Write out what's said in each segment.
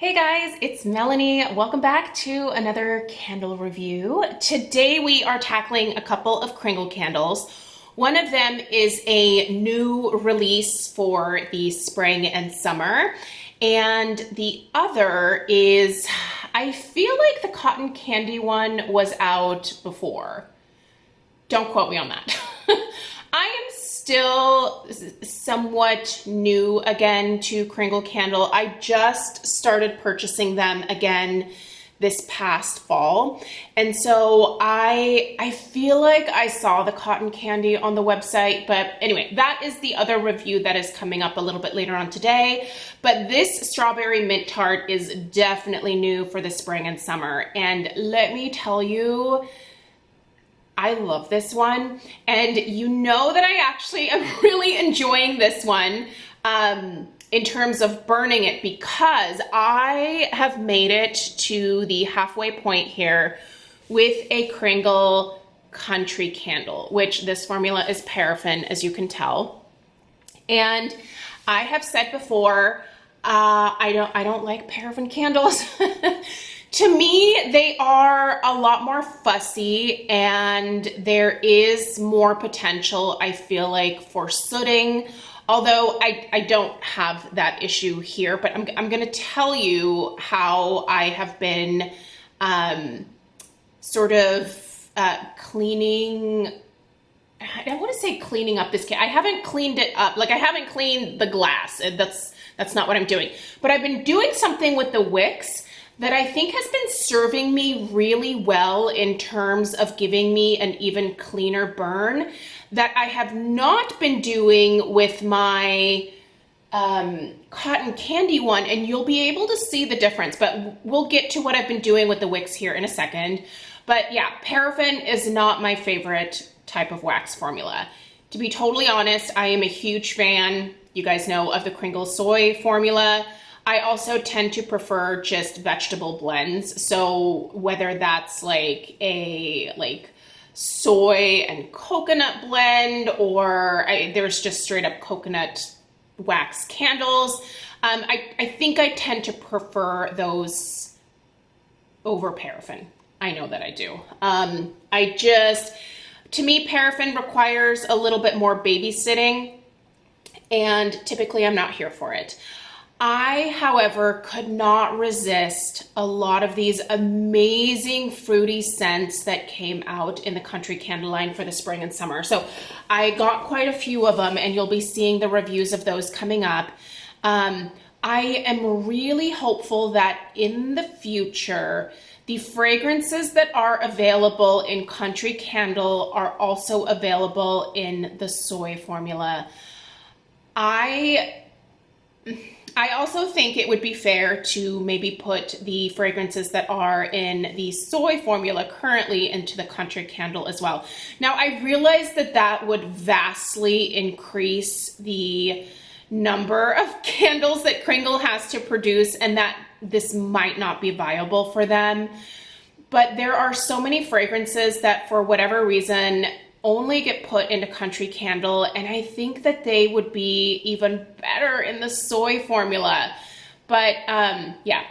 Hey guys, it's Melanie. Welcome back to another candle review. Today we are tackling a couple of Kringle candles. One of them is a new release for the spring and summer, and the other is, I feel like the cotton candy one was out before. Don't quote me on that. I am still somewhat new again to Kringle candle. I just started purchasing them again this past fall. And so I feel like I saw the cotton candy on the website, but anyway, that is the other review that is coming up a little bit later on today. But this strawberry mint tart is definitely new for the spring and summer. And let me tell you, I love this one, and you know that I actually am really enjoying this one in terms of burning it, because I have made it to the halfway point here with a Kringle country candle, which this formula is paraffin, as you can tell. And I have said before, I don't like paraffin candles. To me, they are a lot more fussy, and there is more potential, I feel like, for sooting. Although I don't have that issue here, but I'm going to tell you how I have been sort of cleaning. I don't want to say cleaning up this can. I haven't cleaned it up. Like, I haven't cleaned the glass. That's not what I'm doing. But I've been doing something with the wicks that I think has been serving me really well in terms of giving me an even cleaner burn that I have not been doing with my cotton candy one, and you'll be able to see the difference, but we'll get to what I've been doing with the wicks here in a second. But yeah, paraffin is not my favorite type of wax formula. To be totally honest, I am a huge fan, you guys know, of the Kringle soy formula. I also tend to prefer just vegetable blends. So whether that's like a soy and coconut blend, or there's just straight up coconut wax candles, I think I tend to prefer those over paraffin. I know that I do. To me, paraffin requires a little bit more babysitting, and typically I'm not here for it. I, however, could not resist a lot of these amazing fruity scents that came out in the country candle line for the spring and summer. So I got quite a few of them, and you'll be seeing the reviews of those coming up. I am really hopeful that in the future, the fragrances that are available in country candle are also available in the soy formula. I also think it would be fair to maybe put the fragrances that are in the soy formula currently into the country candle as well. Now, I realize that that would vastly increase the number of candles that Kringle has to produce, and that this might not be viable for them. But there are so many fragrances that, for whatever reason, only get put into country candle, and I think that they would be even better in the soy formula. But yeah,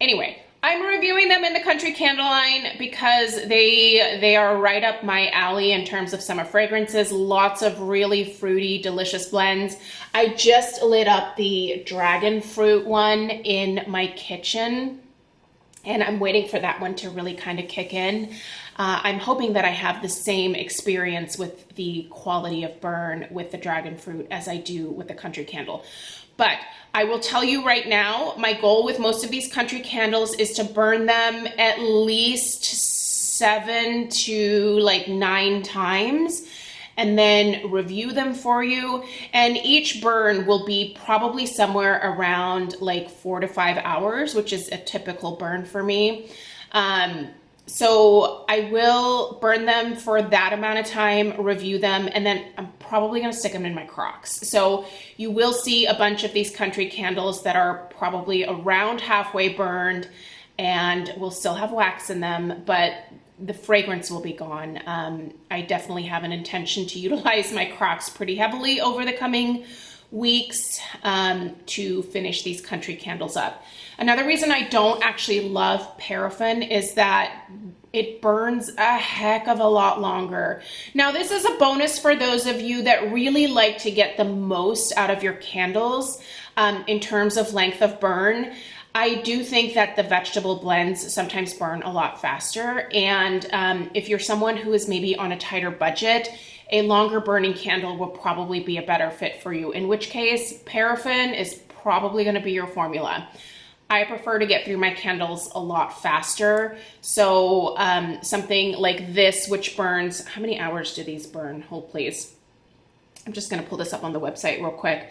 anyway, I'm reviewing them in the country candle line because they are right up my alley in terms of summer fragrances. Lots of really fruity, delicious blends. I just lit up the dragon fruit one in my kitchen, and I'm waiting for that one to really kind of kick in. I'm hoping that I have the same experience with the quality of burn with the dragon fruit as I do with the country candle. But I will tell you right now, my goal with most of these country candles is to burn them at least 7 to 9 times, and then review them for you. And each burn will be probably somewhere around 4 to 5 hours, which is a typical burn for me. So I will burn them for that amount of time, review them, and then I'm probably going to stick them in my Crocs. So you will see a bunch of these country candles that are probably around halfway burned, and will still have wax in them, but the fragrance will be gone. I definitely have an intention to utilize my Crocs pretty heavily over the coming weeks to finish these country candles up. Another reason I don't actually love paraffin is that it burns a heck of a lot longer. Now, this is a bonus for those of you that really like to get the most out of your candles in terms of length of burn. I do think that the vegetable blends sometimes burn a lot faster. And if you're someone who is maybe on a tighter budget, a longer burning candle will probably be a better fit for you, in which case paraffin is probably going to be your formula. I prefer to get through my candles a lot faster. So something like this, which burns, how many hours do these burn? Hold please. I'm just going to pull this up on the website real quick.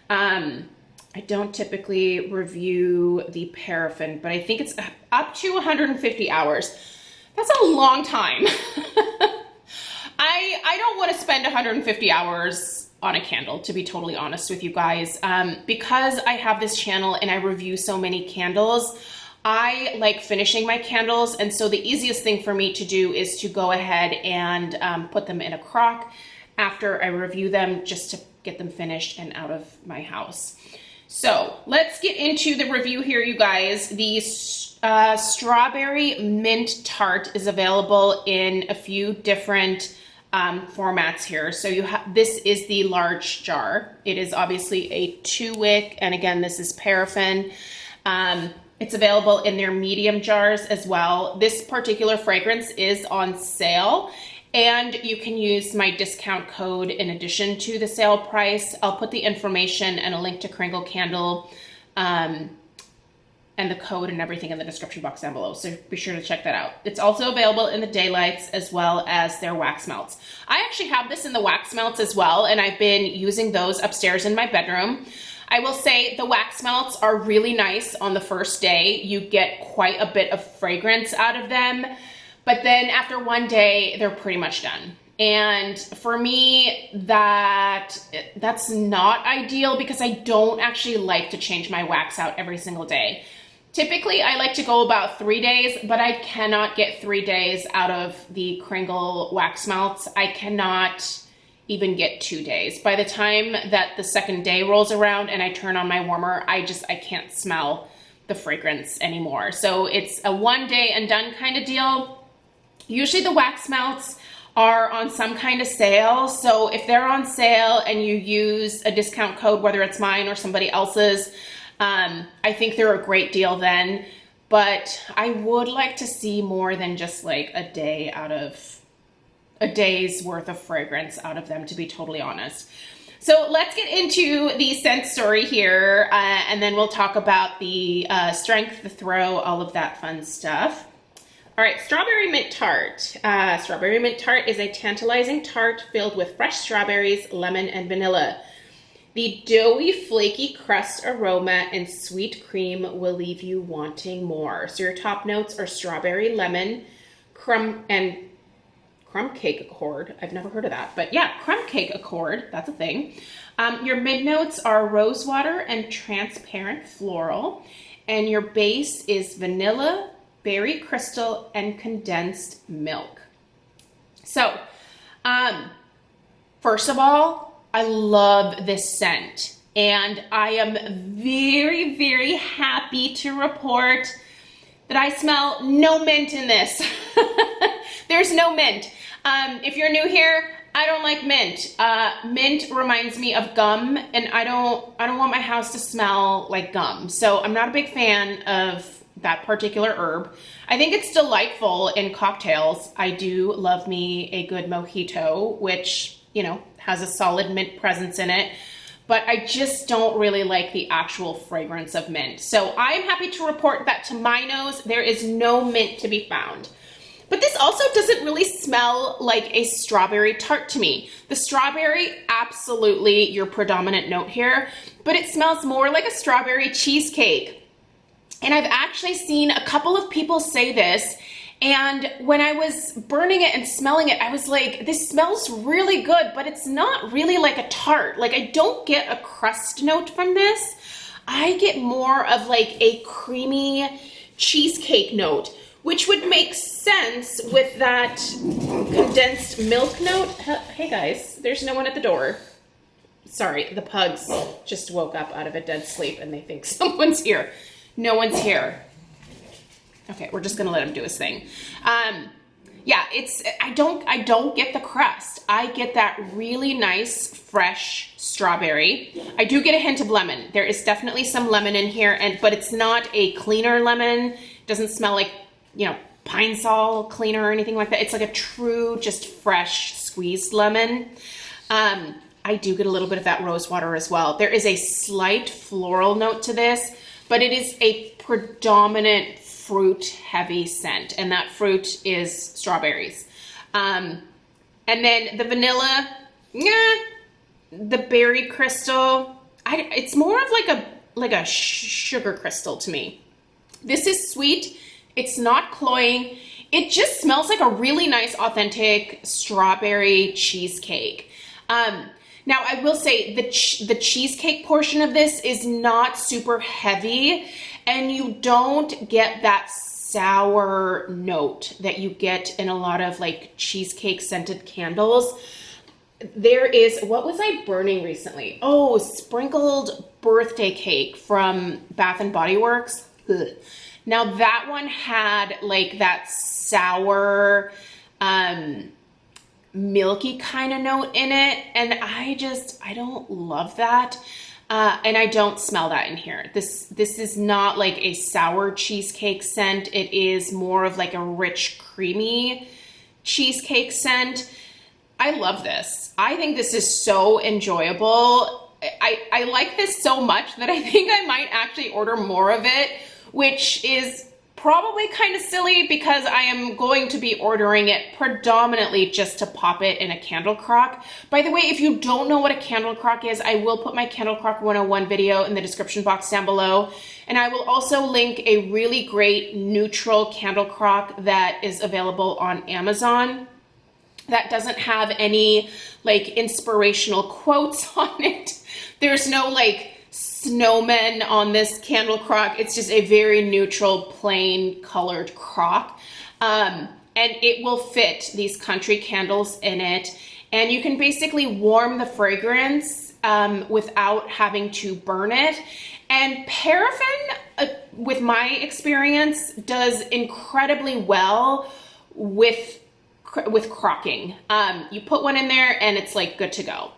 I don't typically review the paraffin, but I think it's up to 150 hours. That's a long time. I don't want to spend 150 hours on a candle, to be totally honest with you guys. Because I have this channel and I review so many candles, I like finishing my candles. And so the easiest thing for me to do is to go ahead and put them in a crock after I review them, just to get them finished and out of my house. So let's get into the review here, you guys. The strawberry mint tart is available in a few different formats here. So you have, this is the large jar. It is obviously a 2-wick, and again, this is paraffin. It's available in their medium jars as well. This particular fragrance is on sale, and you can use my discount code in addition to the sale price. I'll put the information and a link to Kringle candle and the code and everything in the description box down below. So be sure to check that out. It's also available in the daylights as well as their wax melts. I actually have this in the wax melts as well, and I've been using those upstairs in my bedroom. I will say the wax melts are really nice on the first day. You get quite a bit of fragrance out of them, but then after one day, they're pretty much done. And for me, that's not ideal because I don't actually like to change my wax out every single day. Typically, I like to go about 3 days, but I cannot get 3 days out of the Kringle wax melts. I cannot even get 2 days. By the time that the second day rolls around and I turn on my warmer, I can't smell the fragrance anymore. So it's a 1 day and done kind of deal. Usually the wax melts are on some kind of sale. So if they're on sale and you use a discount code, whether it's mine or somebody else's, I think they're a great deal then, but I would like to see more than just like a day's worth of fragrance out of them, to be totally honest. So let's get into the scent story here, and then we'll talk about the strength, the throw, all of that fun stuff. All right, strawberry mint tart. Strawberry mint tart is a tantalizing tart filled with fresh strawberries, lemon, and vanilla. The doughy, flaky crust aroma and sweet cream will leave you wanting more. So your top notes are strawberry, lemon, crumb cake accord. I've never heard of that, but yeah, crumb cake accord, that's a thing. Your mid notes are rosewater and transparent floral, and your base is vanilla, berry crystal, and condensed milk. So, first of all, I love this scent, and I am very, very happy to report that I smell no mint in this. There's no mint. If you're new here, I don't like mint. Mint reminds me of gum, and I don't want my house to smell like gum. So I'm not a big fan of that particular herb. I think it's delightful in cocktails. I do love me a good mojito, which, you know, has a solid mint presence in it, but I just don't really like the actual fragrance of mint. So I'm happy to report that to my nose, there is no mint to be found. But this also doesn't really smell like a strawberry tart to me. The strawberry, absolutely your predominant note here, but it smells more like a strawberry cheesecake. And I've actually seen a couple of people say this, and when I was burning it and smelling it, I was like, this smells really good, but it's not really like a tart. Like, I don't get a crust note from this. I get more of like a creamy cheesecake note, which would make sense with that condensed milk note. Hey guys, there's no one at the door. Sorry, the pugs just woke up out of a dead sleep and they think someone's here. No one's here. Okay, we're just gonna let him do his thing. Yeah, I don't get the crust. I get that really nice, fresh strawberry. I do get a hint of lemon. There is definitely some lemon in here, but it's not a cleaner lemon. It doesn't smell like, you know, Pine Sol cleaner or anything like that. It's like a true, just fresh squeezed lemon. I do get a little bit of that rose water as well. There is a slight floral note to this, but it is a predominant fruit heavy scent, and that fruit is strawberries. And then the vanilla, the berry crystal, it's more of like a sugar crystal to me. This is sweet. It's not cloying. It just smells like a really nice, authentic strawberry cheesecake. Now, I will say the cheesecake portion of this is not super heavy, and you don't get that sour note that you get in a lot of like cheesecake scented candles. There is, what was I burning recently? Oh, sprinkled birthday cake from Bath and Body Works. Ugh. Now that one had like that sour, milky kind of note in it, and I don't love that, and I don't smell that in here. This is not like a sour cheesecake scent. It is more of like a rich, creamy cheesecake scent. I love this. I think this is so enjoyable. I like this so much that I think I might actually order more of it, which is probably kind of silly because I am going to be ordering it predominantly just to pop it in a candle crock. By the way, if you don't know what a candle crock is, I will put my Candle Crock 101 video in the description box down below. And I will also link a really great neutral candle crock that is available on Amazon that doesn't have any like inspirational quotes on it. There's no like snowmen on this candle crock. It's just a very neutral, plain colored crock. And it will fit these country candles in it. And you can basically warm the fragrance without having to burn it. And paraffin, with my experience, does incredibly well with crocking. You put one in there and it's like good to go.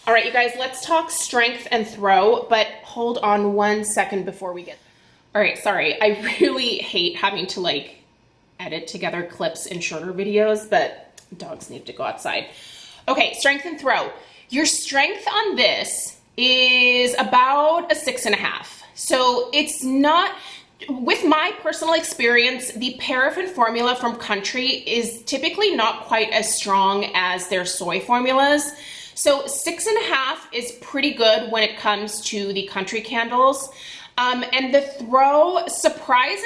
All right, you guys, let's talk strength and throw, but hold on 1 second before we get. All right, sorry, I really hate having to like edit together clips in shorter videos, but dogs need to go outside. Okay, strength and throw. Your strength on this is about a 6.5. So it's not, with my personal experience, the paraffin formula from Country is typically not quite as strong as their soy formulas. So 6.5 is pretty good when it comes to the Country candles. And the throw, surprisingly,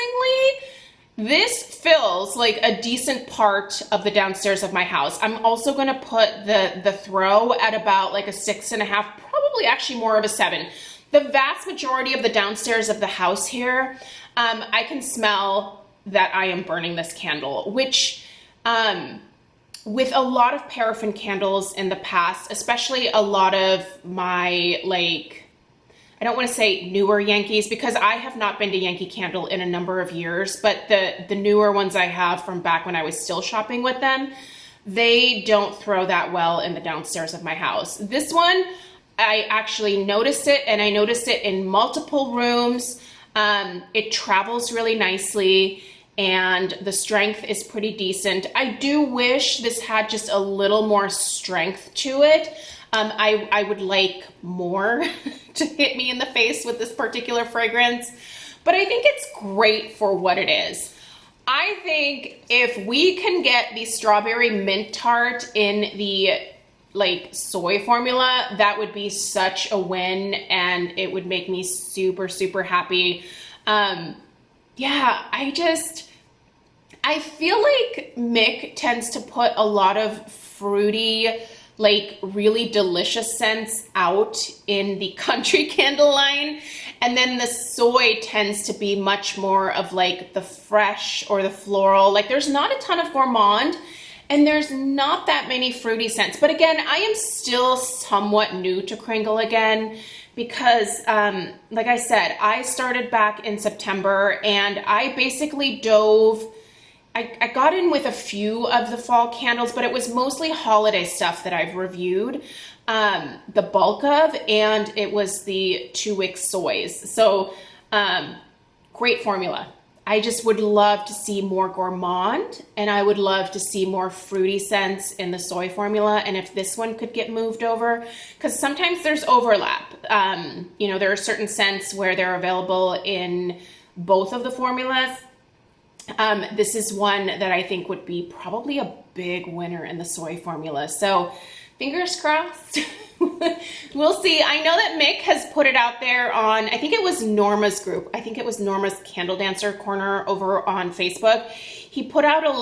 this fills like a decent part of the downstairs of my house. I'm also gonna put the throw at about like a 6.5, probably actually more of a 7. The vast majority of the downstairs of the house here, I can smell that I am burning this candle, which, with a lot of paraffin candles in the past, especially a lot of my, like, I don't want to say newer Yankees because I have not been to Yankee Candle in a number of years, but the newer ones I have from back when I was still shopping with them, they don't throw that well in the downstairs of my house. This one, I actually noticed it, and I noticed it in multiple rooms. It travels really nicely, and the strength is pretty decent. I do wish this had just a little more strength to it. I would like more to hit me in the face with this particular fragrance, but I think it's great for what it is. I think if we can get the strawberry mint tart in the like soy formula, that would be such a win, and it would make me super, super happy. Yeah, I feel like Mick tends to put a lot of fruity, like really delicious scents out in the Country candle line. And then the soy tends to be much more of like the fresh or the floral. Like there's not a ton of gourmand. And there's not that many fruity scents. But again, I am still somewhat new to Kringle again because, like I said, I started back in September and I basically I got in with a few of the fall candles, but it was mostly holiday stuff that I've reviewed, the bulk of, and it was the 2 wick soys. So great formula. I just would love to see more gourmand, and I would love to see more fruity scents in the soy formula. And if this one could get moved over, because sometimes there's overlap. You know, there are certain scents where they're available in both of the formulas. This is one that I think would be probably a big winner in the soy formula. So fingers crossed. We'll see. I know that Mick has put it out there on, I think it was Norma's group. I think it was Norma's Candle Dancer Corner over on Facebook. He put out a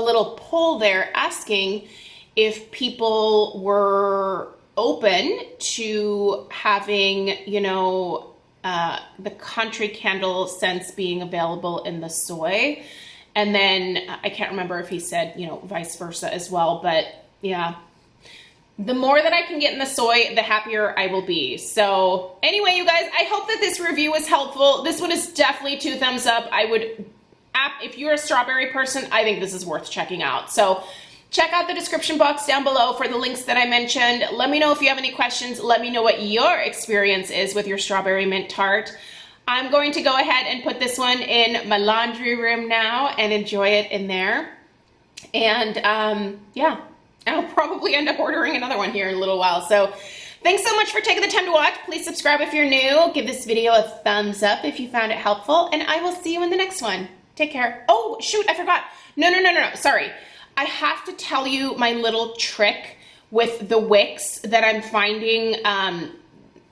little poll there asking if people were open to having, you know, the country candle scents being available in the soy. And then I can't remember if he said, you know, vice versa as well, but yeah. The more that I can get in the soy, the happier I will be. So anyway, you guys, I hope that this review was helpful. This one is definitely 2 thumbs up. I would, if you're a strawberry person, I think this is worth checking out. So check out the description box down below for the links that I mentioned. Let me know if you have any questions. Let me know what your experience is with your strawberry mint tart. I'm going to go ahead and put this one in my laundry room now and enjoy it in there. And yeah. I'll probably end up ordering another one here in a little while. So thanks so much for taking the time to watch. Please subscribe if you're new. Give this video a thumbs up if you found it helpful. And I will see you in the next one. Take care. Oh, shoot, I forgot. No. Sorry. I have to tell you my little trick with the wicks that I'm finding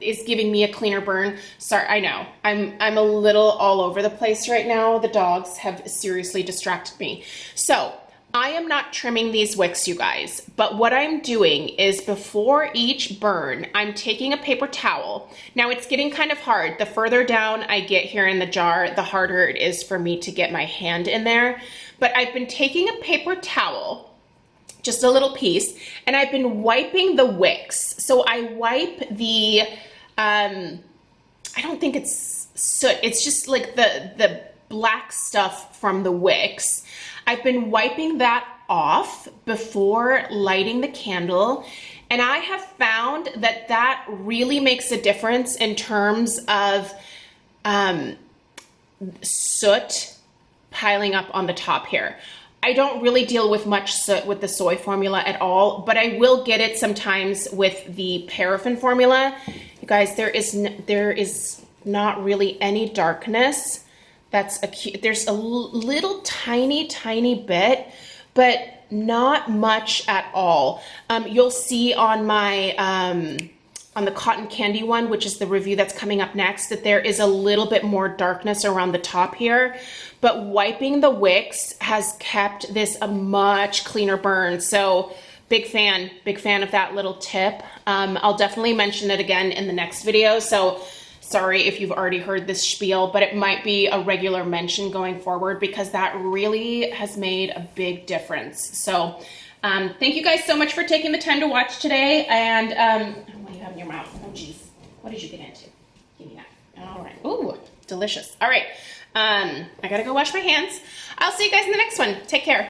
is giving me a cleaner burn. Sorry, I know. I'm a little all over the place right now. The dogs have seriously distracted me. So I am not trimming these wicks, you guys, but what I'm doing is before each burn, I'm taking a paper towel. Now it's getting kind of hard. The further down I get here in the jar, the harder it is for me to get my hand in there. But I've been taking a paper towel, just a little piece, and I've been wiping the wicks. So I wipe the, I don't think it's soot. It's just like the black stuff from the wicks. I've been wiping that off before lighting the candle, and I have found that that really makes a difference in terms of soot piling up on the top here. I don't really deal with much soot with the soy formula at all, but I will get it sometimes with the paraffin formula. You guys, there is not really any darkness. There's a little tiny bit, but not much at all. You'll see on my, on the cotton candy one, which is the review that's coming up next, that there is a little bit more darkness around the top here, but wiping the wicks has kept this a much cleaner burn. So big fan of that little tip. I'll definitely mention it again in the next video. So sorry if you've already heard this spiel, but it might be a regular mention going forward because that really has made a big difference. So thank you guys so much for taking the time to watch today. And what do you have in your mouth? Oh geez, what did you get into? Give me that. All right. Ooh, delicious. All right. I gotta go wash my hands. I'll see you guys in the next one. Take care.